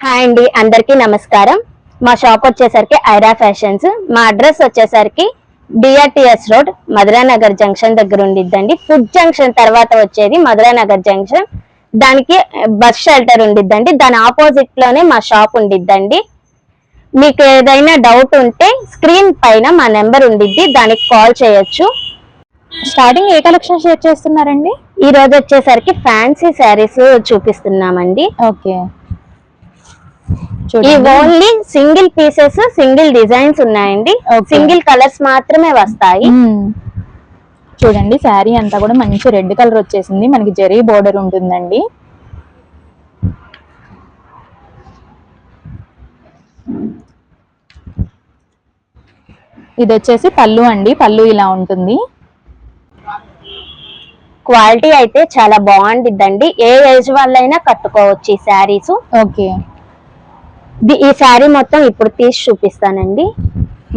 Hi అండి, అందరికీ నమస్కారం. మా షాప్ వచ్చేసరికి ఐరా ఫ్యాషన్స్. మా అడ్రస్ వచ్చేసరికి డిఆర్టీఎస్ రోడ్ మధురానగర్ జంక్షన్ దగ్గర ఉండిద్దండి. ఫుడ్ జంక్షన్ తర్వాత వచ్చేది మధురానగర్ జంక్షన్. దానికి బస్ షెల్టర్ ఉండిద్దండి. దాని ఆపోజిట్ లోనే మా షాప్ ఉండిద్దండి. మీకు ఏదైనా డౌట్ ఉంటే స్క్రీన్ పైన మా నెంబర్ ఉండిద్ది, దానికి కాల్ చేయొచ్చు. స్టార్టింగ్ ఏ కలెక్షన్ షేర్ చేస్తున్నారండి? ఈ రోజు వచ్చేసరికి ఫ్యాన్సీ శారీస్ చూపిస్తున్నామండి. ఓకే, ఈ only single pieces, single designs ఉన్నాయండి. సింగిల్ కలర్స్ మాత్రమే వస్తాయి. చూడండి, శారీ అంతా కూడా మంచి రెడ్ కలర్ వచ్చేసింది. మనకి జరీ బోర్డర్ ఉంటుందండి. ఇది వచ్చేసి పళ్ళు అండి. పళ్ళు ఇలా ఉంటుంది. క్వాలిటీ అయితే చాలా బాగుండిద్దండి. ఏ ఏజ్ వాళ్ళైనా కట్టుకోవచ్చు ఈ శారీస్. ఓకే, ఈ శారీ మొత్తం ఇప్పుడు తీసి చూపిస్తానండి.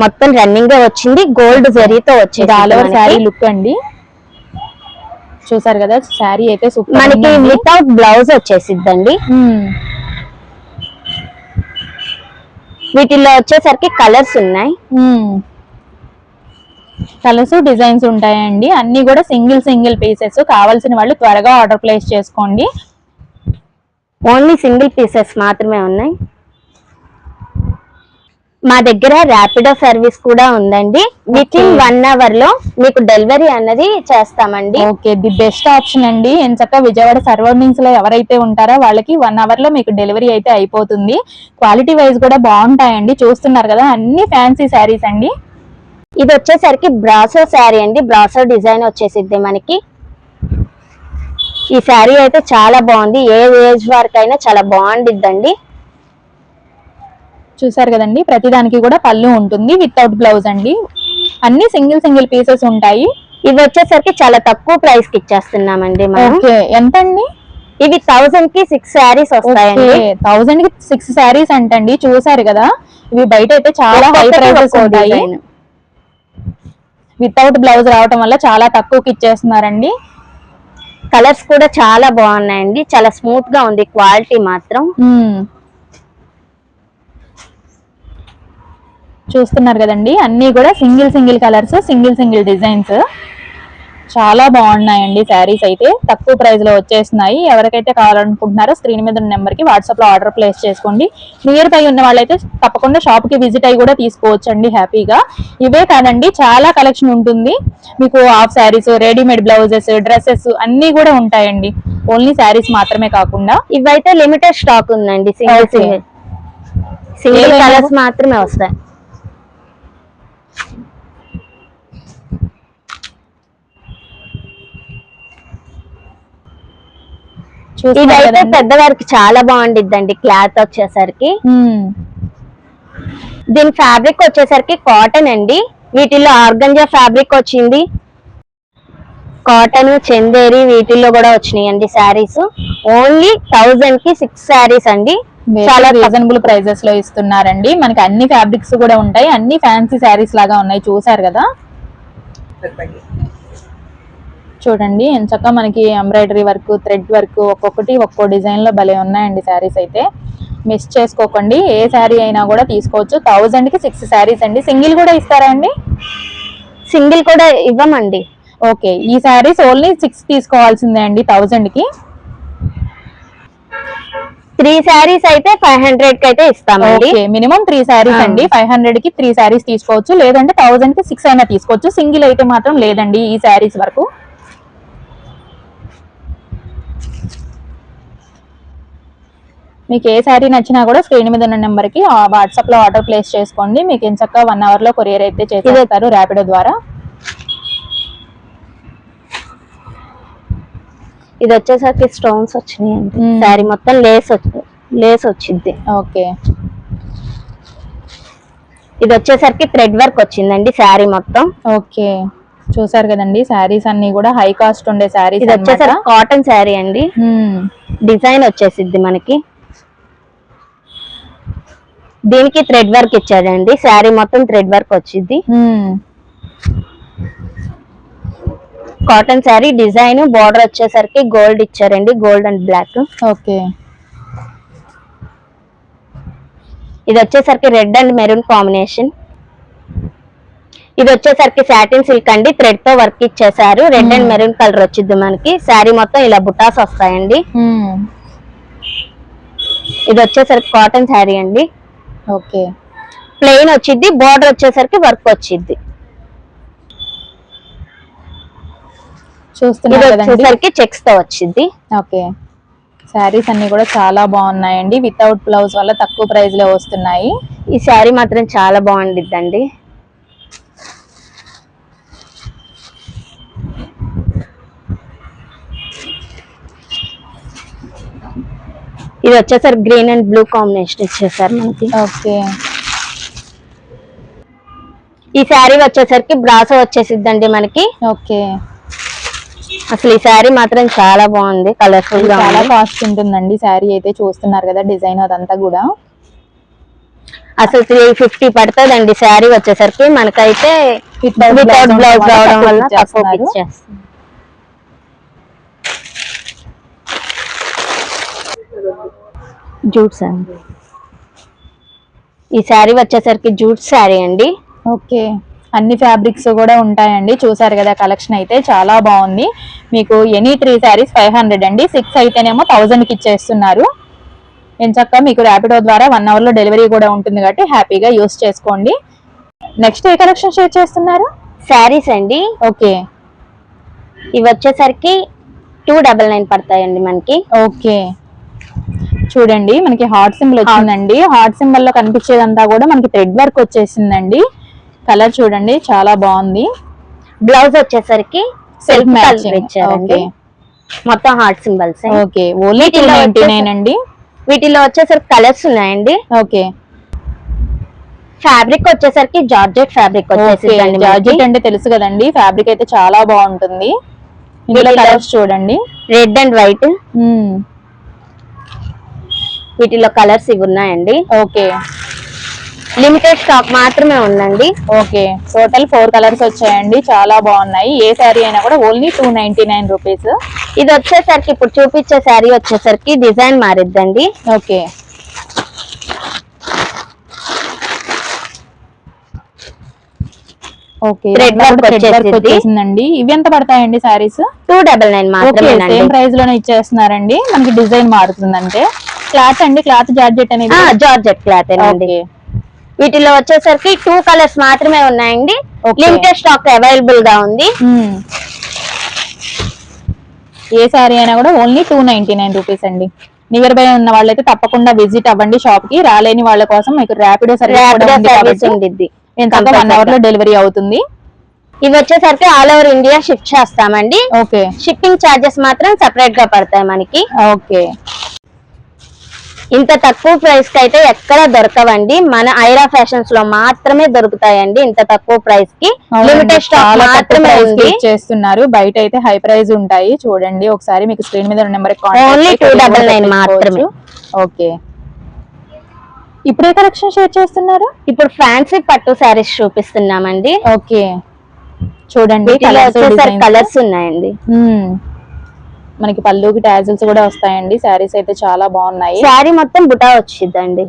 మొత్తం రన్నింగ్ గా వచ్చింది, గోల్డ్ జరీతో వచ్చింది. ఆల్ ఓవర్ శారీ లుక్ అండి. చూసారు కదా, శారీ అయితే సూపర్. మనకి వితౌట్ బ్లౌజ్ వచ్చేసిద్దండి. వీటిల్లో వచ్చేసరికి కలర్స్ ఉన్నాయి. కలర్స్ డిజైన్స్ ఉంటాయండి. అన్ని కూడా సింగిల్ పీసెస్. కావాల్సిన వాళ్ళు త్వరగా ఆర్డర్ ప్లేస్ చేసుకోండి. ఓన్లీ సింగిల్ పీసెస్ మాత్రమే ఉన్నాయి. మా దగ్గర ర్యాపిడో సర్వీస్ కూడా ఉందండి. విత్ ఇన్ 1 hour లో మీకు డెలివరీ అన్నది చేస్తామండి. ఓకే, ది బెస్ట్ ఆప్షన్ అండి. ఎంచక్క విజయవాడ సరౌండింగ్స్ లో ఎవరైతే ఉంటారో వాళ్ళకి 1 hour లో మీకు డెలివరీ అయితే అయిపోతుంది. క్వాలిటీ వైజ్ కూడా బాగుంటాయండి. చూస్తున్నారు కదా, అన్ని ఫ్యాన్సీ శారీస్ అండి. ఇది వచ్చేసరికి బ్రాసో శారీ అండి. బ్రాసో డిజైన్ వచ్చేసిద్ది మనకి. ఈ శారీ అయితే చాలా బాగుంది. ఏ ఏజ్ వరకైనా చాలా బాగుండిద్దండి. చూసారు కదండి, ప్రతిదానికి కూడా పళ్ళు ఉంటుంది. వితౌట్ బ్లౌజ్ అండి. అన్ని సింగిల్ పీసెస్ ఉంటాయి. ఇవి వచ్చేసరికి చాలా తక్కువ ప్రైస్ కి ఇచ్చేస్తున్నామండి మనం. ఎంత అండి? ఇవి 1000 కి 6 శారీస్ వస్తాయండి. 1000 కి 6 శారీస్ అంటండి. చూసారు కదా, ఇవి బయట అయితే చాలా హై ప్రైసెస్ ఉంటాయి. వితౌట్ బ్లౌజ్ రావటం వల్ల చాలా తక్కువకి ఇచ్చేస్తున్నారండి. కలర్స్ కూడా చాలా బాగున్నాయండి. చాలా స్మూత్ గా ఉంది క్వాలిటీ మాత్రం. చూస్తున్నారు కదండి, అన్ని కూడా సింగిల్ కలర్స్, సింగిల్ డిజైన్స్. చాలా బాగున్నాయండి శారీస్ అయితే. తక్కువ ప్రైస్ లో వచ్చేస్తున్నాయి. ఎవరికైతే కావాలనుకుంటున్నారో స్క్రీన్ మీద ఉన్న నెంబర్ కి వాట్సాప్ లో ఆర్డర్ ప్లేస్ చేసుకోండి. నియర్ బై ఉన్న వాళ్ళైతే తప్పకుండా షాప్ కి విజిట్ అయ్యి కూడా తీసుకోవచ్చు అండి హ్యాపీగా. ఇవే కాదండి, చాలా కలెక్షన్ ఉంటుంది. మీకు half saris, readymade blouses, dresses అన్ని కూడా ఉంటాయండి. ఓన్లీ శారీస్ మాత్రమే కాకుండా ఇవైతే లిమిటెడ్ స్టాక్ ఉందండి. సింగిల్ కలర్స్ మాత్రమే వస్తాయి. ఇదైతే పెద్దవారికి చాలా బాగుండిద్దండి. క్లాత్ వచ్చేసరికి, దీని ఫ్యాబ్రిక్ వచ్చేసరికి కాటన్ అండి. వీటిల్లో ఆర్గంజా ఫ్యాబ్రిక్ వచ్చింది, కాటన్, చందేరి వీటిల్లో కూడా వచ్చినాయండి శారీస్. ఓన్లీ 1000 కి 6 శారీస్ అండి. చాలా రీజనబుల్ ప్రైజెస్ లో ఇస్తున్నారండి. మనకి అన్ని ఫ్యాబ్రిక్స్ కూడా ఉంటాయి. అన్ని ఫ్యాన్సీ శారీస్ లాగా ఉన్నాయి. చూసారు కదా, చూడండి ఎంచక్క మనకి ఎంబ్రాయిడరీ వర్క్, థ్రెడ్ వర్క్, ఒక్కొక్కటి ఒక్కో డిజైన్ లో భలే ఉన్నాయండి శారీస్ అయితే. మిస్ చేసుకోకండి. ఏ శారీ అయినా కూడా తీసుకోవచ్చు. 1000 కి 6 శారీస్ అండి. సింగిల్ కూడా ఇస్తారా అండి? సింగిల్ కూడా ఇవ్వమండి. ఓకే, ఈ శారీస్ ఓన్లీ 6 తీసుకోవాల్సిందే అండి 1000 కి. 3 శారీస్ అయితే 500 కి అయితే ఇస్తామండి. మినిమం 3 శారీస్ అండి. 500 కి 3 శారీస్ తీసుకోవచ్చు. లేదంటే 1000 కి 6 అయినా తీసుకోవచ్చు. సింగిల్ అయితే మాత్రం లేదండి ఈ శారీస్ వరకు. మీకు ఏ శారీ నచ్చినా కూడా స్క్రీన్ మీద ఉన్న నెంబర్ కి వాట్సాప్ లో ఆర్డర్ ప్లేస్ చేసుకోండి. మీకు ఎంచక్క 1 hour లో కొరియర్ అయితే చేస్తారు ర్యాపిడో ద్వారా. ఇది వచ్చేసరికి స్టోన్స్ వచ్చినాయండి. శారీ మొత్తం లేస్ వచ్చింది. ఓకే, ఇది వచ్చేసరికి థ్రెడ్ వర్క్ వచ్చిందండి శారీ మొత్తం. ఓకే, చూసారు కదండి, శారీస్ అన్ని కూడా హై కాస్ట్ ఉండే శారీస్. ఇది వచ్చేసరికి కాటన్ శారీ అండి. డిజైన్ వచ్చేసిద్ది మనకి. దీనికి థ్రెడ్ వర్క్ ఇచ్చాడండి. శారీ మొత్తం థ్రెడ్ వర్క్ వచ్చింది. కాటన్ శారీ డిజైన్, బోర్డర్ వచ్చేసరికి గోల్డ్ ఇచ్చారండి. Gold and black. ఓకే, ఇది వచ్చేసరికి రెడ్ అండ్ మెరూన్ కాంబినేషన్. ఇది వచ్చేసరికి సాటిన్ సిల్క్ అండి, థ్రెడ్ తో వర్క్ ఇచ్చేసారు. రెడ్ అండ్ మెరూన్ కలర్ వచ్చింది మనకి. శారీ మొత్తం ఇలా బుటాస్ వస్తాయండి. ఇది వచ్చేసరికి కాటన్ శారీ అండి. ఓకే, ప్లెయిన్ వచ్చింది, బార్డర్ వచ్చేసరికి వర్క్ వచ్చింది. ఇది వచ్చేసరికి చెక్స్ తో వచ్చింది. ఓకే, శారీస్ అన్ని కూడా చాలా బాగున్నాయండి. వితౌట్ బ్లౌజ్ వల్ల తక్కువ ప్రైస్ లో వస్తున్నాయి. ఈ శారీ మాత్రం చాలా బాగుండిద్దండి. ఇది వచ్చేసరికి గ్రీన్ అండ్ బ్లూ కాంబినేషన్ ఇచ్చేసారు మనకి. ఓకే, ఈ శారీ వచ్చేసరికి బ్రాసో వచ్చేసిద్దండి మనకి. ఓకే, అసలు ఈ శారీ మాత్రం చాలా బాగుంది, కలర్ఫుల్ గా. చాలా కాస్ట్ ఉంటుందండి శారీ అయితే, చూస్తున్నారు కదా డిజైన్ అదంతా కూడా. అసలు 350 పడుతుందండి శారీ వచ్చేసరికి. మనకైతే వితౌట్ బ్లౌజ్ రావడం వల్ల తక్కువ ఇచ్చేస్తాం. జూట్ శారీ. ఈ శారీ వచ్చేసరికి జూట్ శారీ అండి. ఓకే, అన్ని ఫ్యాబ్రిక్స్ కూడా ఉంటాయండి. చూసారు కదా కలెక్షన్ అయితే చాలా బాగుంది. మీకు ఎనీ 3 శారీస్ 500 అండి. 6 అయితేనేమో 1000కి ఇచ్చేస్తున్నారు. ఎంచక్క మీకు ర్యాపిడో ద్వారా 1 అవర్ లో డెలివరీ కూడా ఉంటుంది కాబట్టి హ్యాపీగా యూస్ చేసుకోండి. నెక్స్ట్ ఏ కలెక్షన్ షేర్ చేస్తున్నారు? శారీస్ అండి. ఓకే, ఇవి వచ్చేసరికి 299 పడతాయండి మనకి. ఓకే, చూడండి మనకి హార్ట్ సింబల్ వచ్చిందండి. హార్ట్ సింబల్ లో కనిపించేదంతా కూడా మనకి థ్రెడ్ వర్క్ వచ్చేసిందండి. కలర్ చూడండి చాలా బాగుంది. బ్లౌజ్ వచ్చేసరికి సెల్ఫ్ మ్యాచింగ్ ఇచ్చారండి. మొత్తం హార్ట్ సింబల్స్. ఓకే, ఓన్లీ 299 అండి. వీటిలో వచ్చేసరికి కలర్స్ ఉన్నాయండి. ఓకే, ఫ్యాబ్రిక్ వచ్చేసరికి జార్జెట్ ఫ్యాబ్రిక్ వచ్చేసిందండి. జార్జెట్ అంటే తెలుసు కదండి, ఫ్యాబ్రిక్ అయితే చాలా బాగుంటుంది. ఇందులో కలర్స్ చూడండి, రెడ్ అండ్ వైట్. వీటిలో కలర్స్ ఇవి ఉన్నాయండి. ఓకే, లిమిటెడ్ స్టాక్ మాత్రమే ఉందండి. ఓకే, టోటల్ 4 కలర్స్ వచ్చాయండి. చాలా బాగున్నాయి. ఏ శారీ అయినా కూడా ఓన్లీ 299 రూపీస్. ఇది వచ్చేసరికి ఇప్పుడు చూపించే శారీ వచ్చేసరికి డిజైన్ మారిద్దండి. ఓకే, ఓకే, థ్రెడ్ వర్క్ వచ్చేసిందండి. ఇవి ఎంత పడతాయండి శారీస్? 299 మాత్రమే. సేమ్ ప్రైస్ లోనే ఇచ్చేస్తున్నారండి. మనకి డిజైన్ మారుతుందంటే. క్లాత్ అండి, క్లాత్ జార్జెట్ అనేది జార్జెట్ క్లాత్ అండి. వీటిలో వచ్చేసరికి 2 కలర్స్ మాత్రమే ఉన్నాయండి. లిమిటెడ్ స్టాక్ అవైలబుల్ గా ఉంది. ఏ సారీ అయినా కూడా ఓన్లీ 299 రూపీస్ అండి. నియర్ బై ఉన్న వాళ్ళైతే తప్పకుండా విజిట్ అవ్వండి షాప్ కి. రాలేని వాళ్ళ కోసం మీకు ర్యాపిడో సర్వీస్ ఉంటుంది. 1 అవర్ లో డెలివరీ అవుతుంది. ఇవి వచ్చేసరికి ఆల్ ఓవర్ ఇండియా షిఫ్ట్ చేస్తామండి. ఓకే, షిప్పింగ్ చార్జెస్ మాత్రం సెపరేట్ గా పడతాయి మనకి. ఓకే, ఇంత తక్కువ ప్రైస్ కి అయితే ఎక్కడ దొరకవండి. మన ఐరా ఫ్యాషన్స్ లో మాత్రమే దొరుకుతాయండి ఇంత తక్కువ ప్రైస్ కి. లిమిటెడ్ స్టాక్ మాత్రమే చేస్తున్నారు. బయట అయితే హై ప్రైస్ ఉంటాయి. చూడండి ఒకసారి మీకు స్క్రీన్ మీద నెంబర్ ఓన్లీ 299 మాత్రమే. ఓకే, ఇప్పుడు ఏ కలెక్షన్ షేర్ చేస్తున్నారు? ఇప్పుడు ఫ్యాన్సీ పట్టు శారీస్ చూపిస్తున్నామండి. ఓకే, చూడండి కలర్స్ ఉన్నాయండి. మనకి పళ్ళుకి టాజిల్స్ కూడా వస్తాయండి. శారీస్ అయితే చాలా బాగున్నాయి. శారీ మొత్తం బుటా వచ్చిందండి.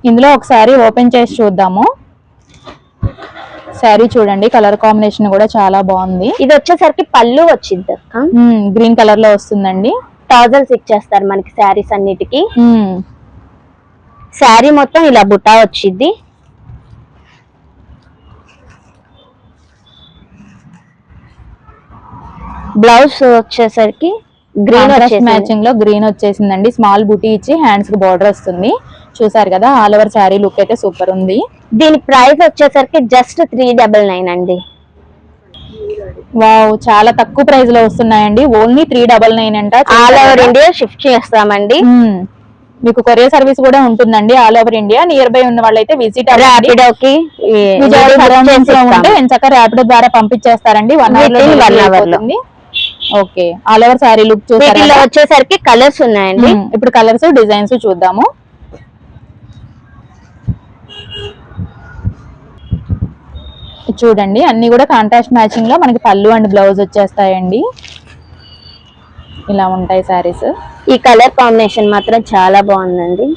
ఇందులో ఒకసారి ఓపెన్ చేసి చూద్దాము. శారీ చూడండి, కలర్ కాంబినేషన్ కూడా చాలా బాగుంది. ఇది వచ్చేసరికి పళ్ళు వచ్చింది, గ్రీన్ కలర్ లో వస్తుందండి. టాజల్స్ ఇచ్చేస్తారు మనకి శారీస్ అన్నిటికీ. శారీ మొత్తం ఇలా బుటా వచ్చింది. బ్లౌజ్ వచ్చేసరికి గ్రీన్ మ్యాచింగ్ లో గ్రీన్ వచ్చేసిందండి. స్మాల్ బుటీ ఇచ్చి హ్యాండ్స్ కి బార్డర్ వస్తుంది. చూసారు కదా, ఆల్ ఓవర్ శారీ లుక్ అయితే సూపర్ ఉంది. దీని ప్రైస్ వచ్చేసరికి జస్ట్ 399 అండి. వావ్, చాలా తక్కువ ప్రైస్ లో వస్తున్నాయండి. ఓన్లీ 399 అంట. ఆల్ ఓవర్ ఇండియా షిఫ్ట్ చేస్తామండి. మీకు కొరియర్ సర్వీస్ కూడా ఉంటుందండి all over India. Near by ఉన్న వాళ్ళైతే విజిట్ ర్యాపిడోకి ఉంటే ఎంచక్క ర్యాపిడో ద్వారా పంపించేస్తారండి. 1 అవర్ లో. Okay, all over sari look చూసారు. వచ్చేసరికి కలర్స్ ఉన్నాయండి. ఇప్పుడు కలర్స్ డిజైన్స్ చూద్దాము. చూడండి అన్ని కూడా కాంట్రాస్ట్ మ్యాచింగ్ లో మనకి పళ్ళు అండ్ బ్లౌజ్ వచ్చేస్తాయండి. ఇలా ఉంటాయి శారీస్. ఈ కలర్ కాంబినేషన్ మాత్రం చాలా బాగుందండి.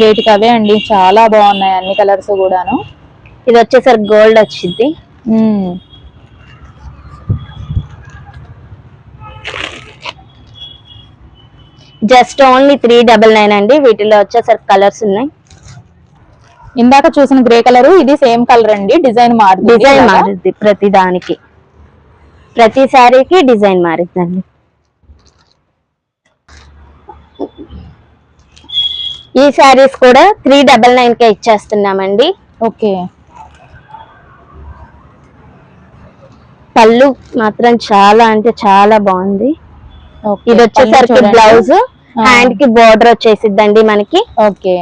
వేటికి అవే అండి, చాలా బాగున్నాయి అన్ని కలర్స్ కూడాను. ఇది వచ్చేసరికి గోల్డ్ వచ్చింది. జస్ట్ ఓన్లీ 399 అండి. వీటిలో వచ్చేసరికి కలర్స్ ఉన్నాయి. ఇందాక చూసిన గ్రే కలర్, ఇది సేమ్ కలర్ అండి. డిజైన్ మారుద్ది ప్రతి దానికి, ప్రతి శారీకి డిజైన్ మారుద్దండి. ఈ శారీస్ కూడా 399 కే ఇచ్చేస్తున్నామండి. ఓకే. పళ్ళు మాత్రం చాలా అంటే చాలా బాగుంది. ఇది వచ్చేసరికి బ్లౌజ్, హ్యాండ్ కి బోర్డర్ వచ్చేసిద్దండి మనకి. ఓకే.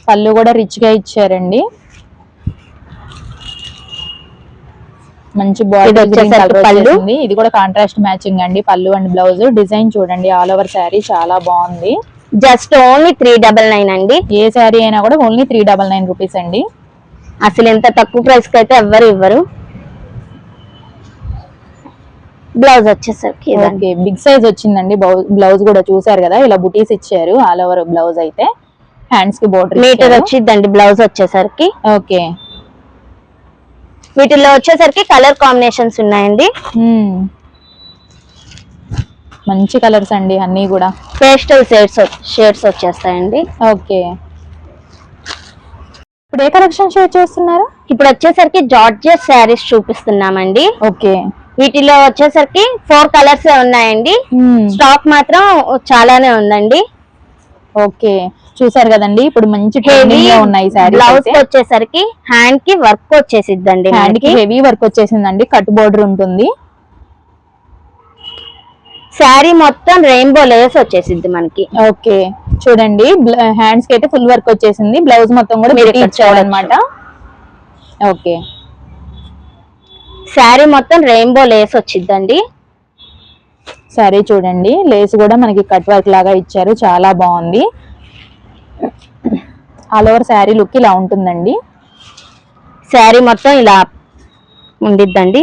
పళ్ళు కూడా రిచ్ గా ఇచ్చారండి. మంచి బార్డర్ పళ్ళు. ఇది కూడా కాంట్రాస్ట్ మ్యాచింగ్ అండి. పళ్ళు అండ్ బ్లౌజ్ డిజైన్ చూడండి, ఆల్ ఓవర్ శారీ చాలా బాగుంది. జస్ట్ ఓన్లీ 399 అండి. ఏ శారీ అయినా కూడా ఓన్లీ 399 రూపీస్ అండి. అసలు ఎంత తక్కువ ప్రైస్ కి అయితే ఎవ్వరు ఇవ్వరు. బ్లౌజ్ వచ్చేసరికి బిగ్ సైజ్ వచ్చిందండి. బ్లౌజ్ కూడా చూసారు కదా, ఇలా బుటీస్ ఇచ్చారు. ఆల్ ఓవర్ బ్లౌజ్ అయితే హ్యాండ్స్ కి బోర్డర్ మీటర్ వచ్చిందండి బ్లౌజ్ వచ్చేసరికి. ఓకే. వీటిల్లో వచ్చేసరికి కలర్ కాంబినేషన్స్ ఉన్నాయండి. మంచి కలర్స్ అండి అన్ని కూడా. పేస్టల్ షేడ్స్ వచ్చేస్తాయండి. ఓకే. ఇప్పుడు ఏ కలెక్షన్ షేర్ చేస్తున్నారు? ఇప్పుడు వచ్చేసరికి జార్జెట్ శారీస్ చూపిస్తున్నామండి. ఓకే. వీటిలో వచ్చేసరికి 4 కలర్స్ ఉన్నాయండి. స్టాక్ మాత్రం చాలానే ఉందండి. ఓకే. చూసారు కదండి, ఇప్పుడు మంచి ట్రెండింగ్ లో ఉన్నాయి శారీస్. బ్లౌజ్ వచ్చేసరికి హ్యాండ్ కి వర్క్ వచ్చేసిద్దండి. హ్యాండ్ కి హెవీ వర్క్ వచ్చేసిందండి, కట్ బోర్డర్ ఉంటుంది. శారీ మొత్తం రెయిన్బో లేస్ వచ్చేసిద్ది మనకి. ఓకే. చూడండి, హ్యాండ్స్ కి అయితే ఫుల్ వర్క్ వచ్చేసింది. బ్లౌజ్ మొత్తం కూడా మీరు ఇచ్చారన్నమాట. ఓకే. శారీ మొత్తం రెయిన్బో లేస్ వచ్చిద్దండి. శారీ చూడండి, లేస్ కూడా మనకి కట్ వర్క్ లాగా ఇచ్చారు, చాలా బాగుంది. ఆల్ ఓవర్ శారీ లుక్ ఇలా ఉంటుందండి. శారీ మొత్తం ఇలా ఉండిద్దండి.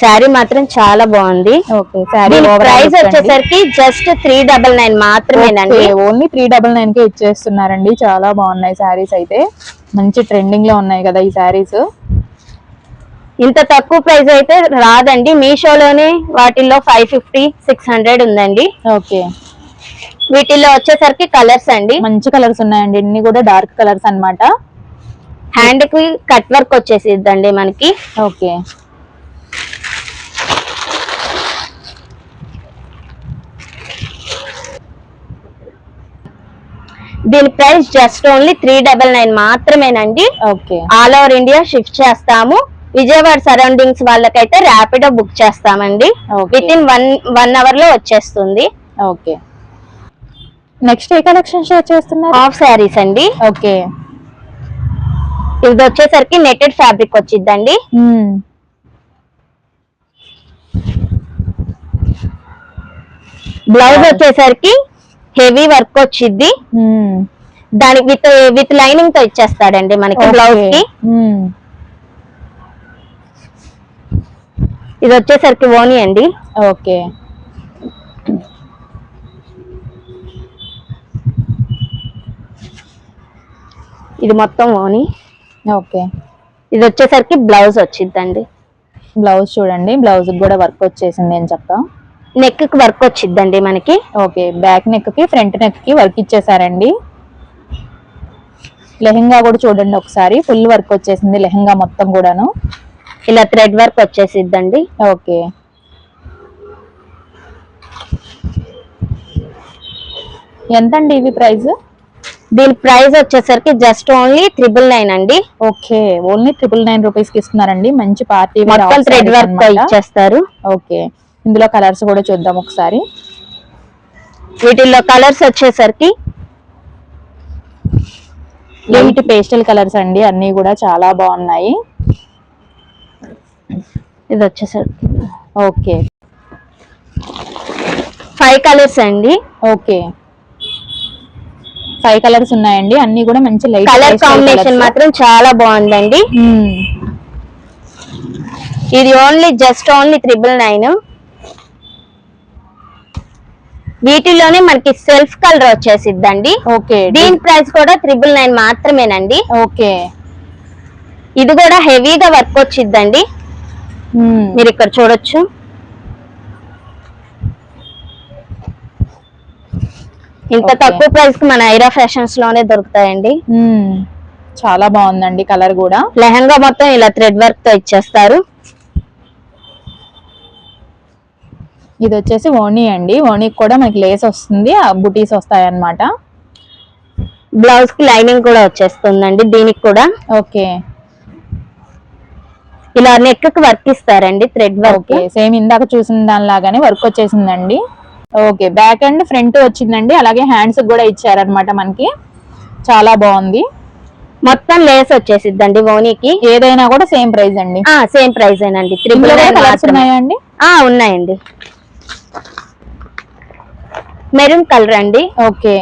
శారీ మాత్రం చాలా బాగుంది. ఓకే. శారీ ప్రైస్ వచ్చేసరికి జస్ట్ 399 మాత్రమేనండి. ఓన్లీ 399 కే ఇచ్చేస్తున్నారండి. చాలా బాగున్నాయి శారీస్ అయితే, మంచి ట్రెండింగ్ లో ఉన్నాయి కదా ఈ శారీస్. ఇంత తక్కువ ప్రైస్ అయితే రాదండి. మీషోలోనే వాటిల్లో 550, 600 ఉందండి. ఓకే. వీటిల్లో వచ్చేసరికి కలర్స్ అండి, మంచి కలర్స్ ఉన్నాయండి. ఇన్ని కూడా డార్క్ కలర్స్ అన్నమాట. హ్యాండ్ కి కట్ వర్క్ వచ్చేసిద్దండి మనకి. ఓకే. దీని ప్రైస్ జస్ట్ ఓన్లీ 399 మాత్రమేనండి. Okay. All over India shift చేస్తాము. విజయవాడ సరౌండింగ్స్ వాళ్ళకైతే ర్యాపిడో బుక్ చేస్తామండి. విత్ ఇన్ 1 అవర్ లో వచ్చేస్తుంది. ఓకే. నెక్స్ట్ ఏ కలెక్షన్ షేర్ చేస్తున్నారు? హాఫ్ శారీస్ అండి. ఓకే. ఇది వచ్చేసరికి నెట్టెడ్ ఫ్యాబ్రిక్ వచ్చిద్దండి. బ్లౌజ్ వచ్చేసరికి హెవీ వర్క్ వచ్చిద్ది. దానికి విత్ లైనింగ్ తో ఇచ్చేస్తాడండి మనకి బ్లౌజ్ కి. ఇది వచ్చేసరికి ఓని అండి. ఓకే. ఇది మొత్తం ఓని. ఓకే. ఇది వచ్చేసరికి బ్లౌజ్ వచ్చిద్దండి. బ్లౌజ్ చూడండి, బ్లౌజ్ కూడా వర్క్ వచ్చేసింది అని చెప్పా. నెక్ కి వర్క్ వచ్చిద్దండి మనకి. ఓకే. బ్యాక్ నెక్ కి ఫ్రంట్ నెక్ కి వర్క్ ఇచ్చేసారండి. లెహంగా కూడా చూడండి ఒకసారి, ఫుల్ వర్క్ వచ్చేసింది లెహంగా మొత్తం కూడాను. ఇలా థ్రెడ్ వర్క్ వచ్చేసిద్దండి. ఓకే. ఎంతండి ఇవి ప్రైస్? దీని ప్రైస్ వచ్చేసరికి జస్ట్ ఓన్లీ 999 అండి. ఓకే. ఓన్లీ 999 రూపీస్ కి ఇస్తున్నారండి. మంచి పార్టీ మొత్తం థ్రెడ్ వర్క్ ఇచ్చేస్తారు. ఓకే. ఇందులో కలర్స్ కూడా చూద్దాం ఒకసారి. వీటిల్లో కలర్స్ వచ్చేసరికి లైట్ పేస్టల్ కలర్స్ అండి, అన్ని కూడా చాలా బాగున్నాయి. ఇది వచ్చేసరికి ఓకే 5 కలర్స్ అండి. ఓకే. 5 కలర్స్ ఉన్నాయండి, అన్ని కూడా మంచి లైట్ కలర్ కాంబినేషన్ మాత్రం చాలా బాగుందండి. ఇది ఓన్లీ జస్ట్ ఓన్లీ 999. వీటిలోనే మనకి సెల్ఫ్ కలర్ వచ్చేసిద్దండి. ఓకే, దీని ప్రైస్ కూడా 999 మాత్రమేనండి. ఓకే. ఇది కూడా హెవీగా వర్క్ వచ్చిద్దండి. మీరు ఇక్కడ చూడొచ్చు. ఇంత తక్కువ ప్రైస్ కి మన ఐరా ఫ్యాషన్స్ లోనే దొరుకుతాయండి. చాలా బాగుందండి కలర్ కూడా. లెహంగా మొత్తం ఇలా థ్రెడ్ వర్క్ తో ఇచ్చేస్తారు. ఇది వచ్చేసి ఓణీ అండి. ఓణీకి కూడా మనకి లేస్ వస్తుంది, బుటీస్ వస్తాయి అన్నమాట. బ్లౌజ్ కి లైనింగ్ కూడా వచ్చేస్తుందండి దీనికి కూడా. ఓకే, ఇలా నెక్ కి వర్క్ ఇస్తారండి, థ్రెడ్ వర్క్. సేమ్ ఇందాక చూసిన దానిలాగానే వర్క్ వచ్చేసిందండి. ఓకే, బ్యాక్ అండ్ ఫ్రంట్ వచ్చిందండి, అలాగే హ్యాండ్స్ కూడా ఇచ్చారనమాట మనకి. చాలా బాగుంది. మొత్తం లేస్ వచ్చేసిద్దండి ఓనీకి. ఏదైనా కూడా సేమ్ ప్రైస్ అండి. సేమ్ ప్రైస్ ఏనండి. ఉన్నాయండి. ఉన్నాయండి. మెరూన్ కలర్ అండి. ఓకే,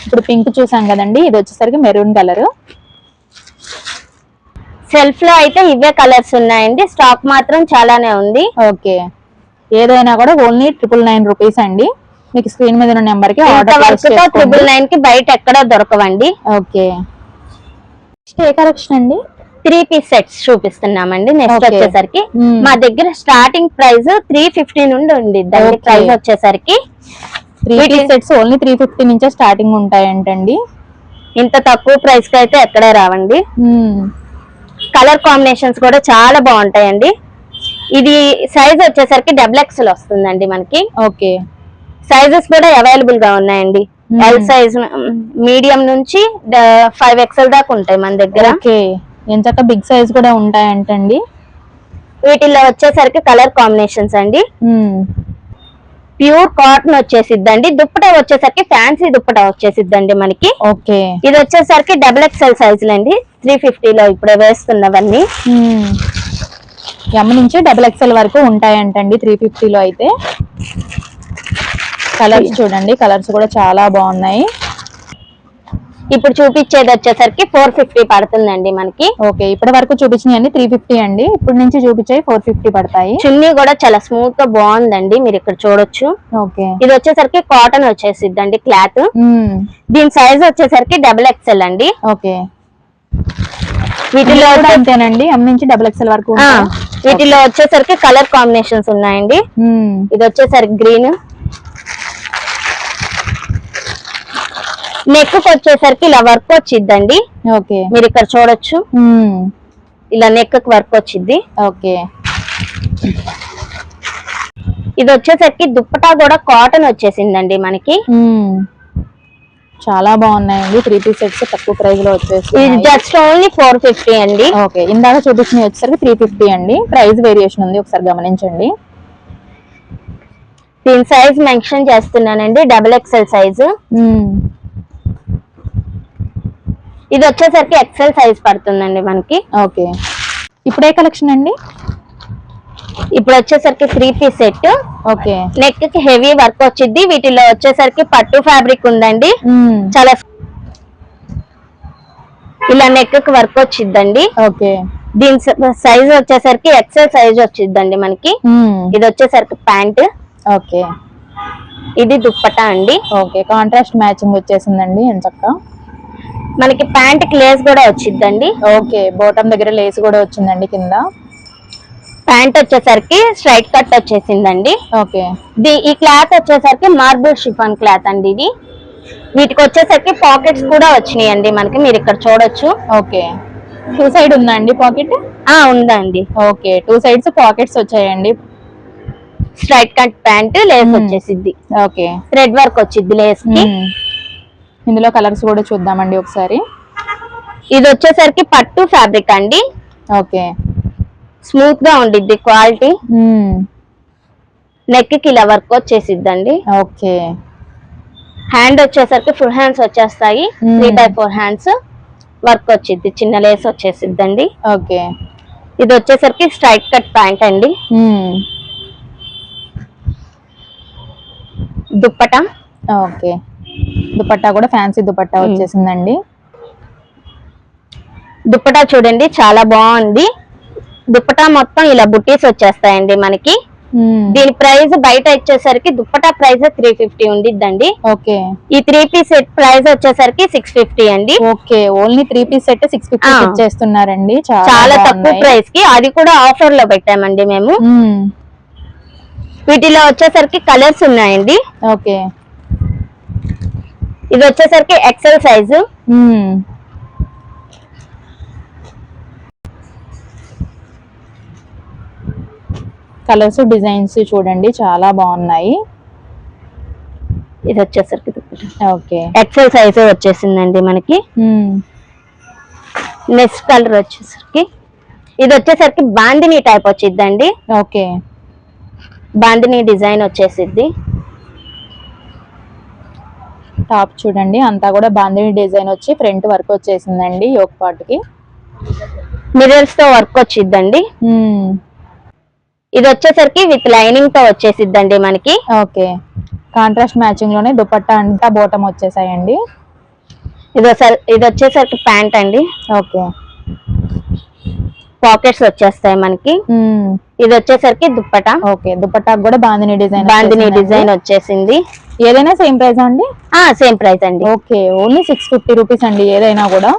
ఇప్పుడు పింక్ చూసాం కదండి, ఇది వచ్చేసరికి మెరూన్ కలర్. సెల్ఫ్ లో అయితే ఇవే కలర్స్ ఉన్నాయండి, స్టాక్ మాత్రం చాలానే ఉంది. ఓకే, ఏదైనా కూడా ఓన్లీ 999 రూపీస్ అండి. మీకు స్క్రీన్ మీద ఉన్న నెంబర్ కి ఆర్డర్ చేసుకోండి. 999 కి బయట ఎక్కడ దొరకవండి. ఓకే, ఏ కలెక్షన్ అండి? 3 పీస్ సెట్స్ చూపిస్తున్నామండి. నెక్స్ట్ వచ్చేసరికి మా దగ్గర స్టార్టింగ్ ప్రైస్ 350 నుండి ఉంది. దాని ప్రైస్ వచ్చేసరికి 3 పీస్ సెట్స్ ఓన్లీ 350 నుంచే స్టార్టింగ్ ఉంటాయంటండి. ఇంత తక్కువ ప్రైస్ కి అయితే ఎక్కడే రావండి. కలర్ కాంబినేషన్స్ కూడా చాలా బాగుంటాయండి. ఇది సైజ్ వచ్చేసరికి XXL వస్తుందండి మనకి. ఓకే, సైజెస్ కూడా అవైలబుల్ గా ఉన్నాయండి. ఎల్ సైజ్ మీడియం నుంచి 5XL దాకా ఉంటాయి మన దగ్గర. ఓకే, ఎంచక్క బిగ్ సైజ్ కూడా ఉంటాయంటండి. వీటిల్లో వచ్చేసరికి కలర్ కాంబినేషన్స్ అండి. ప్యూర్ కాటన్ వచ్చేసిద్దండి. దుప్పటా వచ్చేసరికి ఫ్యాన్సీ దుప్పటా వచ్చేసిద్దండి మనకి. ఓకే, ఇది వచ్చేసరికి XXL సైజులు అండి. 350 లో ఇప్పుడు వేస్తున్నవన్నీ. ఎమ్ నుంచి XXL వరకు ఉంటాయంటండి 350 లో అయితే. కలర్స్ చూడండి, కలర్స్ కూడా చాలా బాగున్నాయి. ఇప్పుడు చూపించేది వచ్చేసరికి 450 పడుతుందండి మనకి. ఓకే, ఇప్పటి వరకు చూపించినవి 350 అండి. ఇప్పుడు నుంచి చూపించేవి 450 పడతాయి. చున్నీ కూడా చాలా స్మూత్ గా బాగుందండి, మీరు ఇక్కడ చూడొచ్చు. ఓకే, ఇది వచ్చేసరికి కాటన్ వచ్చేసిద్దండి క్లాత్. దీని సైజ్ వచ్చేసరికి XXL అండి. ఓకే, వీటిలో అంతేనండి, ఎం నుంచి XXL వరకు. వీటిలో వచ్చేసరికి కలర్ కాంబినేషన్స్ ఉన్నాయండి. ఇది వచ్చేసరికి గ్రీన్. నెక్ వచ్చేసరికి ఇలా వర్క్ వచ్చిద్దండి. ఓకే, మీరు ఇక్కడ చూడొచ్చు. ఇలా నెక్ వర్క్ వచ్చింది. ఓకే, ఇది వచ్చేసరికి దుప్పటా కూడా కాటన్ వచ్చేసిందండి మనకి. చాలా బాగున్నాయండి. 3 పీస్ సెట్స్ తక్కువ ప్రైస్ లో వచ్చేసి ఇది జస్ట్ ఓన్లీ 450 అండి. ఓకే, ఇందాక చూపించిన వచ్చేసరికి 350 అండి. ప్రైస్ వేరియేషన్ ఉంది, ఒకసారి గమనించండి. దీని సైజ్ మెన్షన్ చేస్తున్నానండి, XXL సైజు. ఇది వచ్చేసరికి XL సైజ్ పడుతుందండి మనకి. ఓకే, ఇప్పుడు ఏ కలెక్షన్ అండి? ఇప్పుడు వచ్చేసరికి 3 పీస్ సెట్. ఓకే, నెక్ కి హెవీ వర్క్ వచ్చింది. వీటిలో వచ్చేసరికి పట్టు ఫ్యాబ్రిక్ ఉందండి. చాలా ఇలా నెక్ కి వర్క్ వచ్చిందండి. ఓకే, దీని సైజ్ వచ్చేసరికి XL సైజ్ వచ్చిందండి మనకి. ఇది వచ్చేసరికి ప్యాంట్. ఓకే, ఇది దుప్పటా అండి. ఓకే, కాంట్రాస్ట్ మ్యాచింగ్ వచ్చేసిందండి ఎంచక్క. మనకి ప్యాంట్ కి లేస్ కూడా వచ్చిందండి. ఓకే, బాటమ్ దగ్గర లేస్ కూడా వచ్చిందండి కింద. ప్యాంట్ వచ్చేసరికి స్ట్రైట్ కట్ వచ్చేసిందండి. ఓకే, ఈ క్లాత్ వచ్చేసరికి మార్బుల్ షిఫాన్ క్లాత్ అండి ఇది. వీటికి వచ్చేసరికి పాకెట్స్ కూడా వచ్చినాయండి మనకి, మీరు ఇక్కడ చూడొచ్చు. ఓకే, 2 సైడ్ ఉందండి పాకెట్? ఉందండి. ఓకే, 2 సైడ్స్ పాకెట్స్ వచ్చాయండి. స్ట్రైట్ కట్ ప్యాంట్, లేస్ వచ్చేసిద్ది. ఓకే, థ్రెడ్ వర్క్ వచ్చింది లేస్ కి. ఇందులో కలర్స్ కూడా చూద్దామండి ఒకసారి. ఇది వచ్చేసరికి పట్టు ఫ్యాబ్రిక్ అండి. ఓకే, స్మూత్ గా ఉండిద్ది క్వాలిటీ. నెక్ కి ఇలా వర్క్ వచ్చేసిద్దండి. ఓకే, హ్యాండ్ వచ్చేసరికి ఫుల్ హ్యాండ్స్ వచ్చేస్తాయి. 3/4 హ్యాండ్స్ వర్క్ వచ్చింది, చిన్న లేస్ వచ్చేసిద్దండి. ఓకే, ఇది వచ్చేసరికి స్ట్రైట్ కట్ ప్యాంట్ అండి. దుప్పటా. ఓకే, దుపట్టా కూడా ఫ్యాన్సీ దుపట్టా వచ్చేసిందండి. దుప్పటా చూడండి చాలా బాగుంది. దుప్పటా మొత్తం ఇలా బుట్టీస్ వచ్చేస్తాయండి మనకి. దీని ప్రైస్ బయట వచ్చేసరికి దుప్పటా ప్రైస్ 350 ఉండిద్దండి. ఓకే, ఈ 3 పీస్ సెట్ ప్రైస్ వచ్చేసరికి 650 అండి. ఓకే, ఓన్లీ 3 పీస్ సెట్ 650 ఇచ్చేస్తున్నారండి. చాలా తక్కువ ప్రైస్ కి, అది కూడా ఆఫర్ లో పెట్టామండి మేము. వీటిలో వచ్చేసరికి కలర్స్ ఉన్నాయండి. ఓకే, ఇది వచ్చేసరికి ఎక్సెల్ సైజు. కలర్స్ డిజైన్స్ చూడండి చాలా బాగున్నాయి. ఇది వచ్చేసరికి ఓకే, ఎక్సెల్ సైజు వచ్చేసిందండి మనకి. నెక్స్ట్ కలర్ వచ్చేసరికి ఇది వచ్చేసరికి బాందిని టైప్ వచ్చిద్దండి. ఓకే, బాందిని డిజైన్ వచ్చేసిద్ది. టాప్ చూడండి అంతా కూడా బాందిని డిజైన్ వచ్చి ఫ్రంట్ వర్క్ వచ్చేసిందండి. యోక్ పార్ట్ కి మిర్రర్స్ తో వర్క్ వచ్చిద్దండి. ఇది వచ్చేసరికి విత్ లైనింగ్ తో వచ్చేసిద్దండి మనకి. ఓకే, కాంట్రాస్ట్ మ్యాచింగ్ లోనే దుపట్టా అంతా బోటం వచ్చేసాయండి. ఇది వచ్చేసరికి ప్యాంట్ అండి. ఓకే, పాకెట్స్ వచ్చేస్తాయి మనకి. ఇది వచ్చేసరికి దుప్పటా. ఓకే, దుపట్టా కూడా బాందిని డిజైన్ వచ్చేసింది. ఏదైనా సేమ్ ప్రైస్ అండి? సేమ్ ప్రైస్ అండి. ఓకే, ఓన్లీ 650 రూపీస్ అండి ఏదైనా కూడా.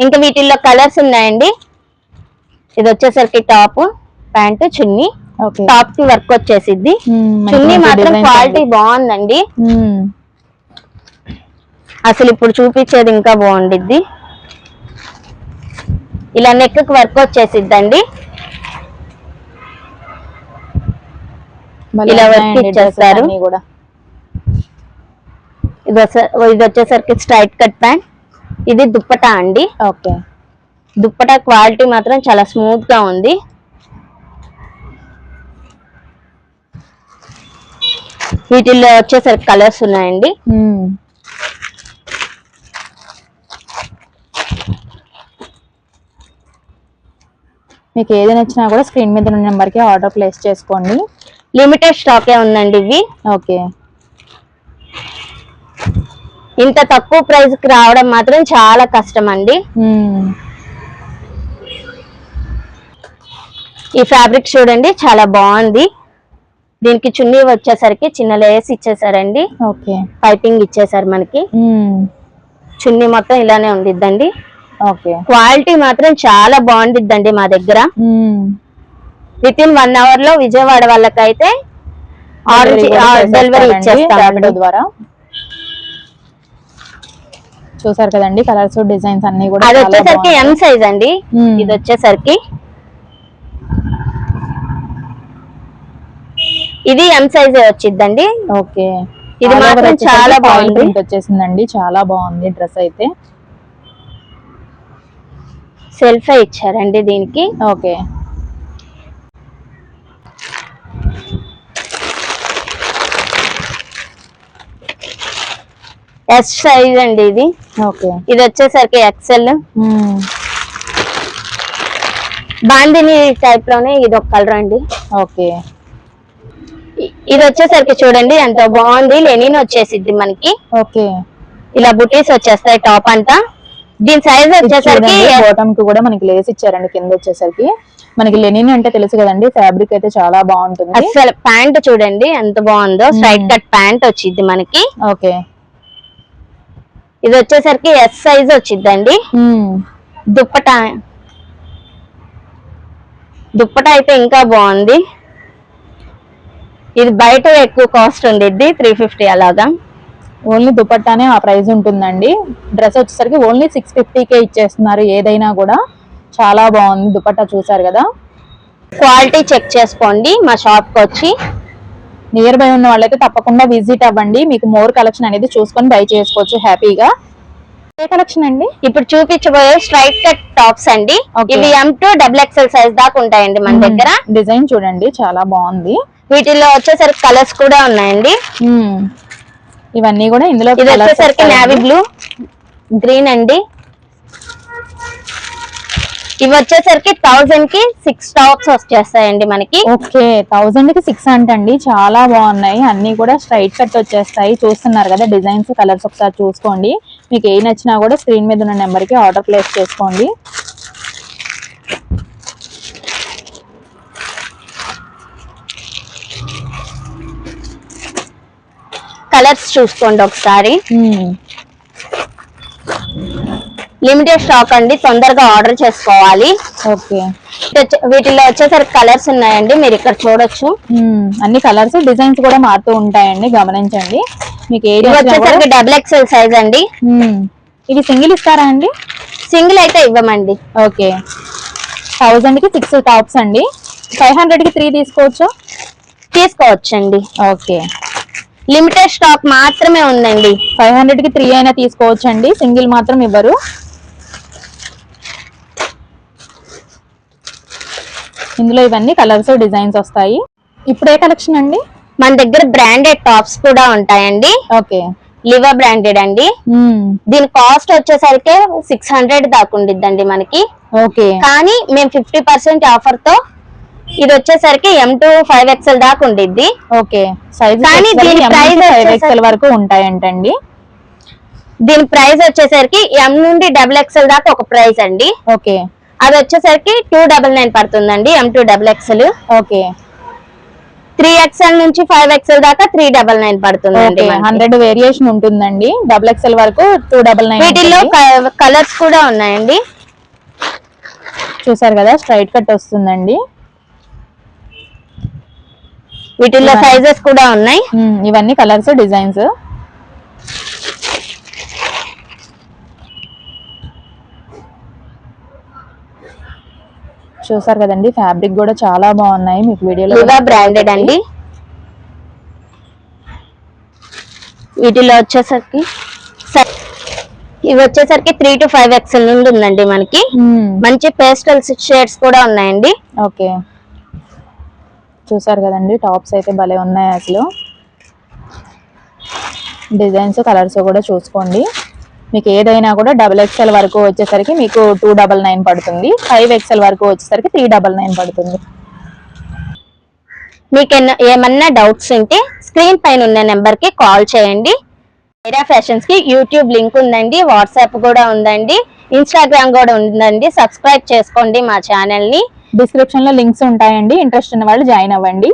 ఇంకా వీటిల్లో కలర్స్ ఉన్నాయండి. ఇది వచ్చేసరికి టాప్, ప్యాంట్, చున్నీ. టాప్ కి వర్క్ వచ్చేసిద్ది. చున్నీ మాత్రం క్వాలిటీ బాగుందండి. అసలు ఇప్పుడు చూపించేది ఇంకా బాగుండిద్ది. ఇలా నెక్ కి వర్క్ వచ్చేసిద్దండి. ఇలా వర్క్ ఇచ్చేస్తారు. ఇది వచ్చేసరికి స్ట్రైట్ కట్ ప్యాంట్. ఇది దుప్పటా అండి. ఓకే, దుప్పటా క్వాలిటీ మాత్రం చాలా స్మూత్ గా ఉంది. వీటిల్లో వచ్చేసరికి కలర్స్ ఉన్నాయండి. మీకు ఏది నచ్చినా కూడా స్క్రీన్ మీద ఉన్న నెంబర్ కి ఆర్డర్ ప్లేస్ చేసుకోండి. లిమిటెడ్ స్టాకే ఉందండి ఇవి. ఓకే, ఇంత తక్కువ ప్రైస్ కి రావడం మాత్రం చాలా కష్టం అండి. ఈ ఫ్యాబ్రిక్ చూడండి చాలా బాగుంది. దీనికి చున్నీ వచ్చేసరికి చిన్న లేస్ ఇచ్చేసారండి. ఓకే, పైపింగ్ ఇచ్చేసారు మనకి. చున్నీ మొత్తం ఇలానే ఉండిద్దండి. ఓకే, క్వాలిటీ మాత్రం చాలా బాగుండిద్దండి మా దగ్గర. విత్ ఇన్ 1 అవర్ లో విజయవాడ వాళ్ళకైతే డెలివరీ ఇచ్చేస్తాం ద్వారా. చూసారు కదండి కలర్స్ డిజైన్స్ అన్ని కూడా. అది వచ్చేసరికి ఎం సైజ్ అండి. ఇది వచ్చేసరికి ఇది ఎం సైజ్ వచ్చిద్దండి. ఓకే, ఇది మాత్రం చాలా బాగుంది. వచ్చేసిందండి చాలా బాగుంది డ్రెస్ అయితే. సెల్ఫ్ ఇచ్చారండి దీనికి. ఓకే, ఎస్ సైజ్ అండి ఇది. ఓకే, ఇది వచ్చేసరికి ఎక్సెల్. బాందిని టైప్ లోనే ఇది ఒక కలర్ అండి. ఓకే, ఇది వచ్చేసరికి చూడండి ఎంత బాగుంది. లెనిన్ వచ్చేసిద్ది మనకి. ఓకే, ఇలా బుటీస్ వచ్చేస్తాయి టాప్ అంతా. దీని సైజ్ వచ్చేసరికి బాటమ్ కి కూడా మనకి లేస్ ఇచ్చారండి. కింద వచ్చేసరికి మనకి లెనిన్ అంటే తెలుసు కదండి, ఫ్యాబ్రిక్ అయితే చాలా బాగుంటుంది. అసలు ప్యాంట్ చూడండి ఎంత బాగుందో. స్ట్రైట్ కట్ ప్యాంట్ వచ్చింది మనకి. ఓకే, ఇది వచ్చేసరికి ఎస్ సైజ్ వచ్చిద్దండి. దుప్పటా అయితే ఇంకా బాగుంది. ఇది బయట ఎక్కువ కాస్ట్ ఉండిద్ది 350 అలాగా. ఓన్లీ దుపట్టానే ఆ ప్రైస్ ఉంటుందండి. డ్రెస్ వచ్చేసరికి ఓన్లీ 650కే ఇచ్చేస్తున్నారు ఏదైనా కూడా. చాలా బాగుంది దుపట్టా, చూసారు కదా. క్వాలిటీ చెక్ చేసుకోండి మా షాప్ కి వచ్చి. నియర్ బై ఉన్న వాళ్ళైతే తప్పకుండా విజిట్ అవ్వండి. మీకు మోర్ కలెక్షన్ అనేది చూసుకొని బై చేసుకోవచ్చు హ్యాపీగా. ఏ కలెక్షన్ అండి? ఇప్పుడు చూపించబోయే స్ట్రైట్ కట్ టాప్స్ అండి. ఇవి M to XXL సైజ్ దాకా ఉంటాయండి మన దగ్గర. డిజైన్ చూడండి చాలా బాగుంది. వీటిల్లో వచ్చేసరికి కలర్స్ కూడా ఉన్నాయండి. ఇవన్నీ కూడా ఇందులో. ఇది వచ్చేసరికి నేవీ బ్లూ, గ్రీన్ అండి. ఇవి వచ్చేసరికి 1000 కి 6 టాప్స్ వచ్చేస్తాయండి మనకి. ఓకే, 1000 కి 6 అంటండి. చాలా బాగున్నాయి. అన్ని కూడా స్ట్రైట్ కట్ వచ్చేస్తాయి. చూస్తున్నారు కదా డిజైన్స్, కలర్స్ ఒకసారి చూసుకోండి. మీకు ఏ నచ్చినా కూడా స్క్రీన్ మీద ఉన్న నెంబర్ కి ఆర్డర్ ప్లేస్ చేసుకోండి. కలర్స్ చూసుకోండి ఒకసారి. లిమిటెడ్ స్టాక్ అండి, తొందరగా ఆర్డర్ చేసుకోవాలి. ఓకే, వీటిలో వచ్చేసరికి కలర్స్ ఉన్నాయండి, మీరు ఇక్కడ చూడొచ్చు. అన్ని కలర్స్ డిజైన్స్ కూడా మారుతూ ఉంటాయండి, గమనించండి. మీకు ఏది వచ్చేసరికి డబుల్ ఎక్స్ఎల్ సైజ్ అండి. ఇది సింగిల్ ఇస్తారా అండి? సింగిల్ అయితే ఇవ్వమండి. ఓకే, 1000 కి 6 టాప్స్ అండి. 500 కి 3 తీసుకోవచ్చండి. ఓకే, లిమిటెడ్ స్టాక్ మాత్రమే ఉందండి. 500 కి 3 అయినా తీసుకోవచ్చండి, సింగిల్ మాత్రం ఇవ్వరు. ఇందులో ఇవన్నీ కలర్స్ డిజైన్స్ వస్తాయి. ఇప్పుడు ఏ కలెక్షన్ అండి? మన దగ్గర బ్రాండెడ్ టాప్స్ కూడా ఉంటాయండి. ఓకే, లివా బ్రాండెడ్ అండి. దీని కాస్ట్ వచ్చేసరికి 600 దాకా ఉండిద్దండి మనకి. ఓకే, కానీ మేము 50% ఆఫర్ తో ఇది వచ్చేసరికి M2 5XL దాకా ఉండిద్ది. ఓకే, సైజ్ కానీ దీని ప్రైస్ 5XL వరకు ఉంటాయంటండి. దీని ప్రైస్ వచ్చేసరికి M నుండి XXL దాకా ఒక ప్రైస్ అండి. ఓకే, అది వచ్చేసరికి 299 పడుతుందండి M2 XXL. ఓకే, 3XL నుంచి 5XL దాకా 399 పడుతుందండి. 100 వేరియేషన్ ఉంటుందండి. XXL వరకు 299. వీటిల్లో కలర్స్ కూడా ఉన్నాయండి. చూసారు కదా, స్ట్రైట్ కట్ వస్తుందండి. వీటిల్లో సైజెస్ కూడా ఉన్నాయి. ఇవన్నీ కలర్స్ డిజైన్స్. చూసారు కదండి, ఫ్యాబ్రిక్ కూడా చాలా బాగున్నాయి. మీకు వీడియోలో లివా బ్రాండెడ్ అండి. వీటిలో వచ్చేసరికి ఇవి వచ్చేసరికి 3 to 5XL నుండి ఉందండి మనకి. మంచి పేస్టల్ షేడ్స్ కూడా ఉన్నాయండి. ఓకే, చూసారు కదండి, టాప్స్ అయితే భలే ఉన్నాయి అసలు. డిజైన్స్ కలర్స్ కూడా చూసుకోండి. మీకు ఏదైనా కూడా XXL వరకు వచ్చేసరికి మీకు 299 పడుతుంది. 5XL వరకు వచ్చేసరికి 399 పడుతుంది. మీకు ఏమన్నా డౌట్స్ ఉంటే స్క్రీన్ పైన ఉన్న నెంబర్ కి కాల్ చేయండి. ఐరా ఫ్యాషన్స్ కి యూట్యూబ్ లింక్ ఉందండి, వాట్సాప్ కూడా ఉందండి, ఇన్స్టాగ్రామ్ కూడా ఉందండి. సబ్స్క్రైబ్ చేసుకోండి మా ఛానల్ ని. డిస్క్రిప్షన్ లో లింక్స్ ఉంటాయండి, ఇంట్రెస్ట్ ఉన్న వాళ్ళు జాయిన్ అవ్వండి.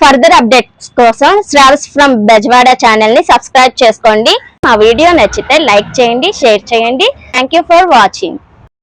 ఫర్దర్ అప్డేట్స్ కోసం శ్రావ్స్ ఫ్రమ్ బెజవాడ ఛానల్ ని సబ్స్క్రైబ్ చేసుకోండి. మా వీడియో నచ్చితే లైక్ చేయండి, షేర్ చేయండి. Thank you for watching.